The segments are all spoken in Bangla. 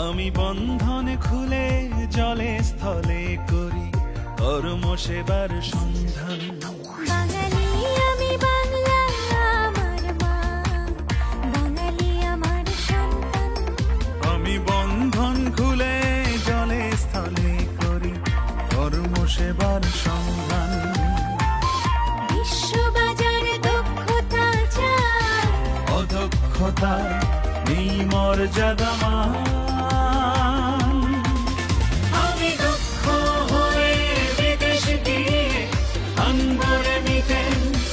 আমি বন্ধনে খুলে জলে স্থলে করি কর্ম সেবার সন্ধান। বাঙালি আমি, বাংলা আমার মা, বাঙালি আমার সন্তান। আমি বন্ধন খুলে জলে স্থলে করি কর্ম সেবার সন্ধান। বিশ্ববাজার দক্ষতা চাই, অদক্ষতা নেই মর্যাদা মান। আমি দক্ষ হয়ে বিদেশ গিয়ে আনবো রেমিটেন্স,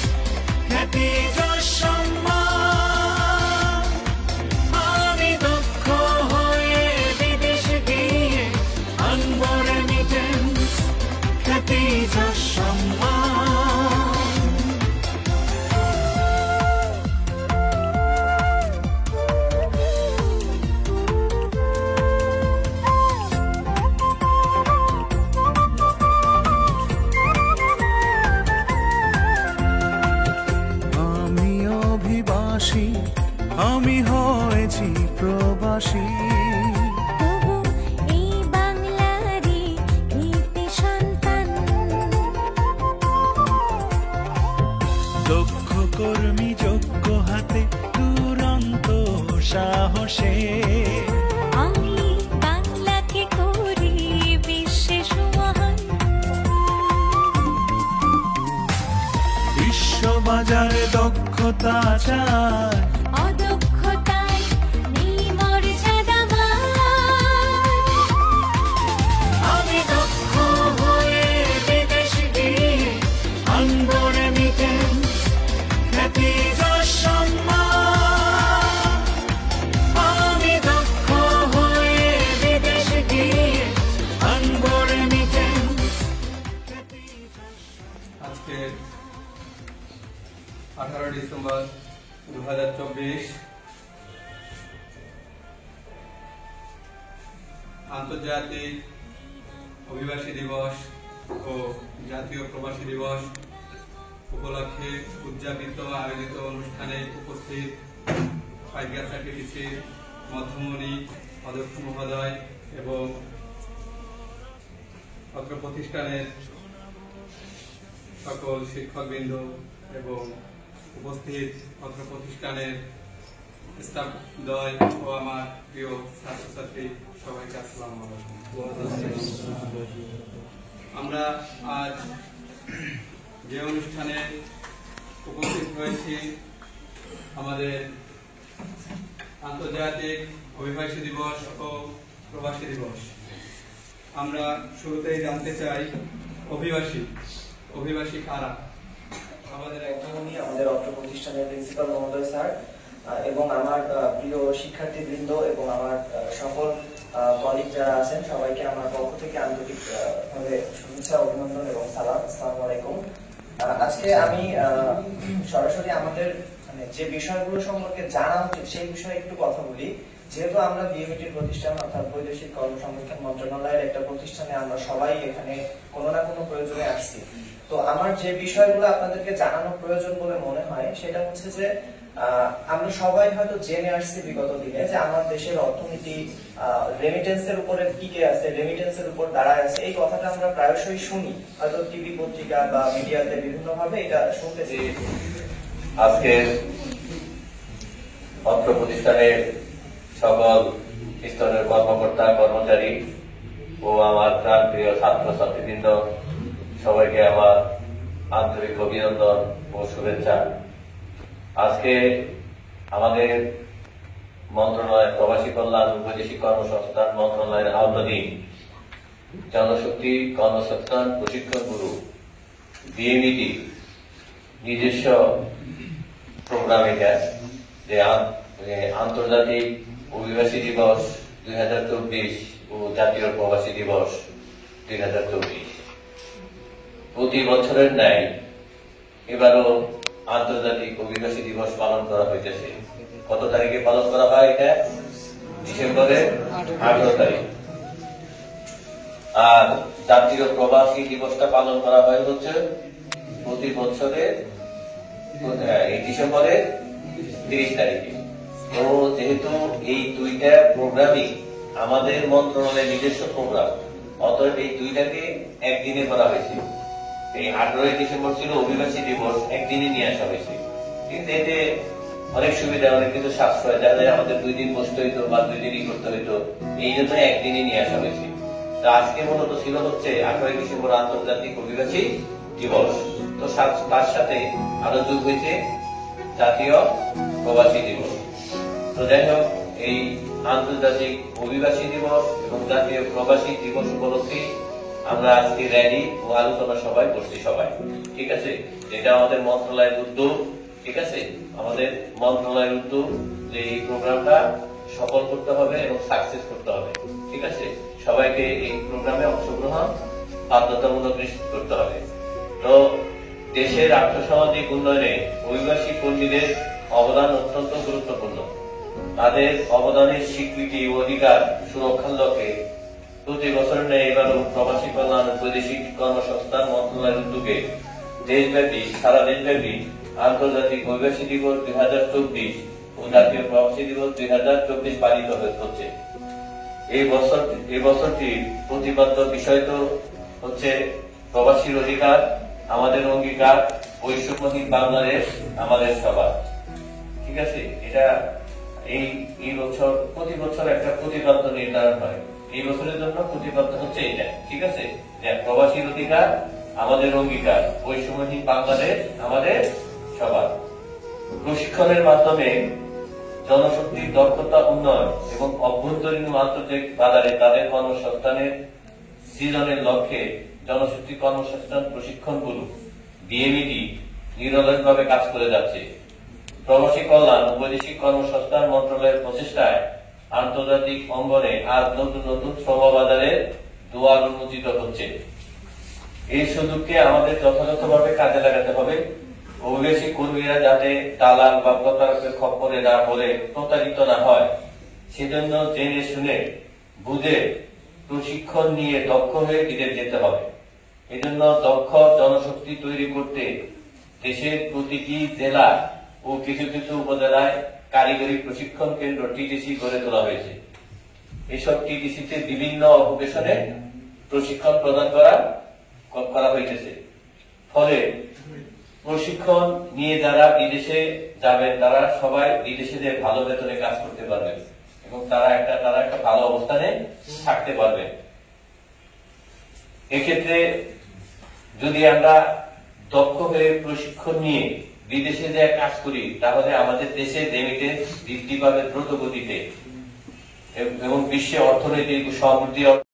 খ্যাতি যশ সম্মান। আমি দক্ষ হয়ে বিদেশ গিয়ে আনবো রেমিটেন্স, খ্যাতি যশ সম্মান। আমি হয়েছি প্রবাসী, তবু এই বাংলারই কৃতি সন্তান। দক্ষ কর্মী যোগ্য হাতে দুরন্ত সাহসে আমি বাংলাকে করি বিশ্বে সুমহান। বিশ্ববাজারে দক্ষতা চায়, অদক্ষতায় নেই মর্যাদা মান। আমি দক্ষ হয়ে বিদেশ গিয়ে আনবো রেমিটেন্স, খ্যাতি যশ সম্মান। আমি দক্ষ হয়ে বিদেশ গিয়ে আনবো রেমিটেন্স, খ্যাতি যশ সম্মান। আজকে 18 ডিসেম্বর 2024 আন্তর্জাতিক অভিবাসী দিবস ও জাতীয় প্রবাসী দিবস উপলক্ষে উদযাপিত আয়োজিত অনুষ্ঠানে উপস্থিত ফাইগাছা টিটিসির মধ্যমণি অধ্যক্ষ মহোদয় এবং অত্র প্রতিষ্ঠানের সকল শিক্ষকবৃন্দ এবং উপস্থিত অত্র প্রতিষ্ঠানের স্টাফ দল ও আমার প্রিয় ছাত্রছাত্রী সবাইকে আসসালামু আলাইকুম। আমরা আজ যে অনুষ্ঠানে উপস্থিত হয়েছি আমাদের আন্তর্জাতিক অভিবাসী দিবস ও প্রবাসী দিবস। আমরা শুরুতেই জানতে চাই অভিবাসী কারা। আমাদের একজনই আমাদের অত্র প্রতিষ্ঠানের প্রিন্সিপাল মহোদয় স্যার এবং আমার প্রিয় শিক্ষার্থীবৃন্দ এবং আমার সকল কলিগ যারা আছেন সবাইকে আমার পক্ষ থেকে আন্তরিকভাবে শুভেচ্ছা, অভিনন্দন এবং সালাম। আসসালামু আলাইকুম। আজকে আমি সরাসরি আমাদের যে বিষয়গুলো সম্পর্কে জানা উচিত সেই বিষয়ে একটু কথা বলি। যেহেতু আমরা বিএমইটির প্রতিষ্ঠান অর্থাৎ বৈদেশিক কর্মসংস্থান মন্ত্রণালয়ের একটা প্রতিষ্ঠানে আমরা সবাই এখানে কোনো না কোনো প্রয়োজনে আসছি, তো আমার যে বিষয়গুলো আপনাদেরকে জানানো প্রয়োজন বলে মনে হয় সেটা হচ্ছে যে আমরা সবাই হয়তো জেনে আসছি বিগত দিনে যে আমার দেশের অর্থনীতি রেমিটেন্সের উপরে টিকে আছে, রেমিটেন্সের উপর দাঁড়ায় আছে। এই কথাটা আমরা প্রায়শই শুনি, হয়তো টিভি পত্রিকা বা মিডিয়াতে বিভিন্ন ভাবে এটা শুনতেছি। আজকে অত্র প্রতিষ্ঠানের সকল স্তরের কর্মকর্তা কর্মচারী ও আমার প্রাণপ্রিয় ছাত্রছাত্রীবৃন্দ সবাইকে আমার আন্তরিক অভিনন্দন ও শুভেচ্ছা। আজকে আমাদের মন্ত্রণালয় প্রবাসী কল্যাণ ও বৈদেশিক কর্মসংস্থান মন্ত্রণালয়ের আওতাধীন জনশক্তি কর্মসংস্থান প্রশিক্ষণ গুরু বিএমইটি নিজস্ব প্রোগ্রাম এটা যে আন্তর্জাতিক অভিবাসী দিবস 2024 ও জাতীয় প্রবাসী দিবস 2024 প্রতি বছরের ন্যায় এবারও আন্তর্জাতিক অভিবাসী দিবস পালন করা হইতেছে। কত তারিখে পালন করা হয়? এটা ডিসেম্বরের 18 তারিখ। আর জাতীয় প্রবাসী দিবসটা পালন করা হয় হচ্ছে প্রতি বছরের এই ডিসেম্বরের 30 তারিখে। তো যেহেতু এই দুইটা প্রোগ্রামই আমাদের মন্ত্রণালয়ের নিজস্ব প্রোগ্রাম, অতএব এই দুইটাকে একদিনে করা হয়েছে। এই 18 ডিসেম্বর ছিল অভিবাসী দিবস, একদিনে নিয়ে আসা হয়েছে। কিন্তু এতে অনেক সুবিধা, অনেক কিছু সাশ্রয়, যাতে আমাদের 2 দিন বসতে হইতো বা 2 দিনই করতে হইতো, এই জন্য একদিনে নিয়ে আসা হয়েছে। তা আজকে মূলত ছিল হচ্ছে 18 ডিসেম্বর আন্তর্জাতিক অভিবাসী দিবস। তো তার সাথে আরো যোগ হয়েছে জাতীয় প্রবাসী দিবস। তো যাই হোক, এই আন্তর্জাতিক অভিবাসী দিবস এবং জাতীয় প্রবাসী দিবস উপলক্ষে আমরা আজকে র্যালি ও আলোচনা সভায় বসছি সবাই, ঠিক আছে। যেটা আমাদের মন্ত্রণালয়ের উদ্যোগ, ঠিক আছে। আমাদের মন্ত্রণালয়ের উদ্যোগ যে এই প্রোগ্রামটা সফল করতে হবে এবং সাকসেস করতে হবে, ঠিক আছে। সবাইকে এই প্রোগ্রামে অংশগ্রহণ বাধ্যতামূলক নিশ্চিত করতে হবে। তো দেশের আর্থসামাজিক উন্নয়নে অভিবাসী কর্মীদের অবদান অত্যন্ত গুরুত্বপূর্ণ। তাদের অবদানের স্বীকৃতি ও অধিকার সুরক্ষার লক্ষ্যে প্রতি বছর ন্যায় এবারও প্রবাসী কল্যাণ ও বৈদেশিক কর্মসংস্থান মন্ত্রণালয়ের উদ্যোগে সারা দেশব্যাপী আন্তর্জাতিক অভিবাসী দিবস 2024 ও জাতীয় প্রবাসী দিবস 2024 পালিত হচ্ছে। এই বছরটির প্রতিপাদ্য বিষয় তো হচ্ছে প্রবাসীর অধিকার, আমাদের অঙ্গীকার, বৈষম্যহীন বাংলাদেশ আমাদের সবার, ঠিক আছে। এটা এই বছর প্রতি বছর একটা প্রতিপাদ্য নির্ধারণ হয়। এই বছরের জন্য প্রতিপাদ্য হচ্ছে এটা, ঠিক আছে, যে প্রবাসীর অধিকার আমাদের অঙ্গীকার, বৈষম্যহীন বাংলাদেশ আমাদের সবার। প্রশিক্ষণের মাধ্যমে জনশক্তির দক্ষতা উন্নয়ন এবং অভ্যন্তরীণ আন্তর্জাতিক বাজারে তাদের কর্মসংস্থানের সৃজনের লক্ষ্যে জনশক্তি কর্মসংস্থান প্রশিক্ষণগুলো ডিএমইডি নিরলসভাবে কাজ করে যাচ্ছে। প্রবাসী কল্যাণ ও বৈদেশিক কর্মসংস্থান মন্ত্রণালয়ের প্রচেষ্টায় আন্তর্জাতিক অঙ্গনে আজ নতুন নতুন শ্রম বাজারের দুয়ার উন্মোচিত হচ্ছে। এই সুযোগকে আমাদের যথাযথভাবে কাজে লাগাতে হবে। অভিবাসী কর্মীরা যাতে দালাল বা প্রতারকের খপ্পরে না পড়ে প্রতারিত না হয়, সেজন্য জেনে শুনে বুঝে প্রশিক্ষণ নিয়ে দক্ষ হয়ে বিদেশ যেতে হবে। এজন্য দক্ষ জনশক্তি তৈরি করতে দেশের প্রতিটি জেলা ও কিছু কিছু উপজেলায় কারিগরি প্রশিক্ষণ কেন্দ্র টিটিসি গড়ে তোলা হয়েছে। এসব টিটিসিতে বিভিন্ন অকুপেশনে প্রশিক্ষণ প্রদান করা হয়েছে। ফলে প্রশিক্ষণ নিয়ে যারা বিদেশে যাবেন তারা সবাই বিদেশিদের ভালো বেতনে কাজ করতে পারবেন এবং তারা একটা ভালো অবস্থানে থাকতে পারবেন। এক্ষেত্রে যদি আমরা দক্ষ হয়ে প্রশিক্ষণ নিয়ে বিদেশে যে কাজ করি, তাহলে আমাদের দেশে রেমিটেন্স বৃদ্ধি পাবে দ্রুত গতিতে এবং বিশ্বে অর্থনৈতিক সমৃদ্ধি